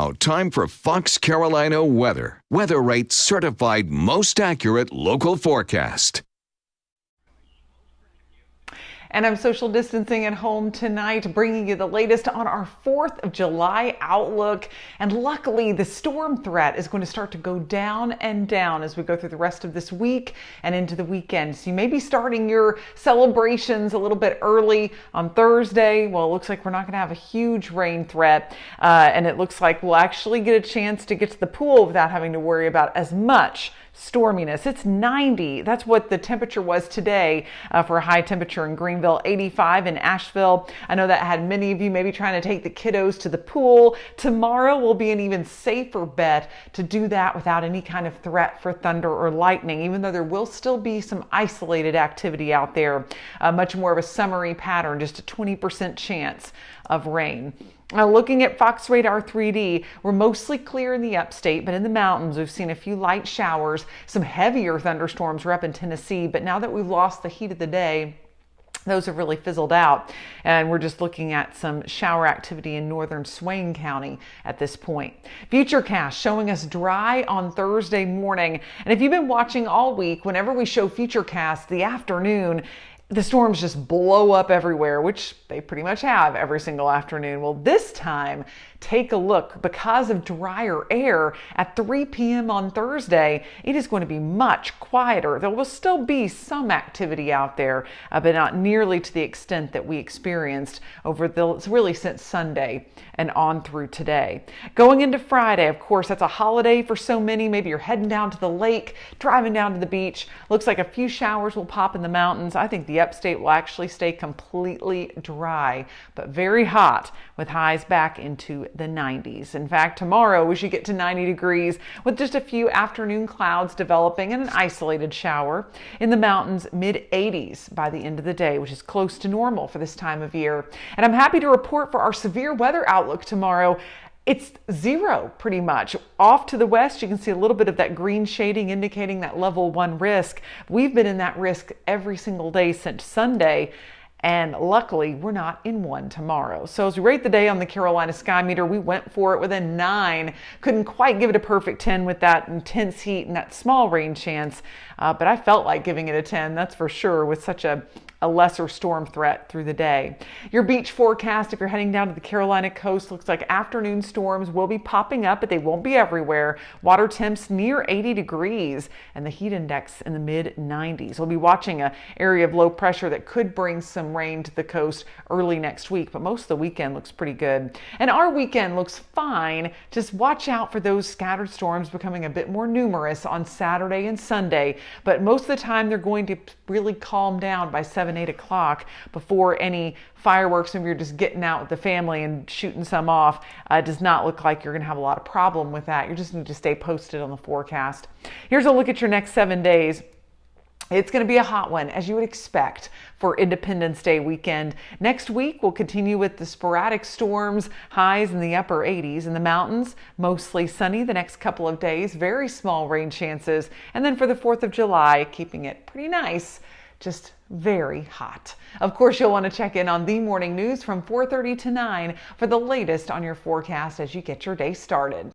Now, time for Fox Carolina weather. Weather Rate certified most accurate local forecast. And I'm social distancing at home tonight, bringing you the latest on our 4th of July outlook. And luckily, the storm threat is going to start to go down and down as we go through the rest of this week and into the weekend. So you may be starting your celebrations a little bit early on Thursday. Well, it looks like we're not going to have a huge rain threat. And it looks like we'll actually get a chance to get to the pool without having to worry about as much storminess. It's 90. That's what the temperature was today for a high temperature in Greenville, 85 in Asheville. I know that had many of you maybe trying to take the kiddos to the pool. Tomorrow will be an even safer bet to do that without any kind of threat for thunder or lightning, even though there will still be some isolated activity out there. Much more of a summery pattern, just a 20% chance of rain. Now, looking at Fox Radar 3D, we're mostly clear in the upstate, but in the mountains, we've seen a few light showers. Some heavier thunderstorms were up in Tennessee, but now that we've lost the heat of the day, those have really fizzled out, and we're just looking at some shower activity in northern Swain County at this point. FUTURECAST showing us dry on Thursday morning, and if you've been watching all week, whenever we show FUTURECAST the afternoon, the storms just blow up everywhere, which they pretty much have every single afternoon. Well, this time, take a look. Because of drier air at 3 p.m. on Thursday, it is going to be much quieter. There will still be some activity out there, but not nearly to the extent that we experienced really since Sunday and on through today. Going into Friday, of course, that's a holiday for so many. Maybe you're heading down to the lake, driving down to the beach. Looks like a few showers will pop in the mountains. I think the upstate will actually stay completely dry, but very hot with highs back into the 90s. In fact, tomorrow we should get to 90 degrees with just a few afternoon clouds developing and an isolated shower. In the mountains, mid 80s by the end of the day, which is close to normal for this time of year. And I'm happy to report for our severe weather outlook tomorrow, it's 0 pretty much. Off to the west, you can see a little bit of that green shading indicating that level 1 risk. We've been in that risk every single day since Sunday, and luckily we're not in one tomorrow. So as we rate the day on the Carolina Sky Meter, we went for it with a 9. Couldn't quite give it a perfect 10 with that intense heat and that small rain chance, but I felt like giving it a 10, that's for sure, with such a lesser storm threat through the day. Your beach forecast, if you're heading down to the Carolina coast, looks like afternoon storms will be popping up, but they won't be everywhere. Water temps near 80 degrees and the heat index in the mid 90s. We'll be watching an area of low pressure that could bring some rain to the coast early next week, but most of the weekend looks pretty good. And our weekend looks fine. Just watch out for those scattered storms becoming a bit more numerous on Saturday and Sunday, but most of the time they're going to really calm down by 7-8 o'clock before any fireworks, and you're just getting out with the family and shooting some off. It does not look like you're going to have a lot of problem with that. You just need to stay posted on the forecast. Here's a look at your next 7 days. It's going to be a hot one, as you would expect, for Independence Day weekend. Next week, we'll continue with the sporadic storms, highs in the upper 80s. In the mountains, mostly sunny the next couple of days, very small rain chances. And then for the 4th of July, keeping it pretty nice, just very hot. Of course, you'll want to check in on the morning news from 4:30 to 9 for the latest on your forecast as you get your day started.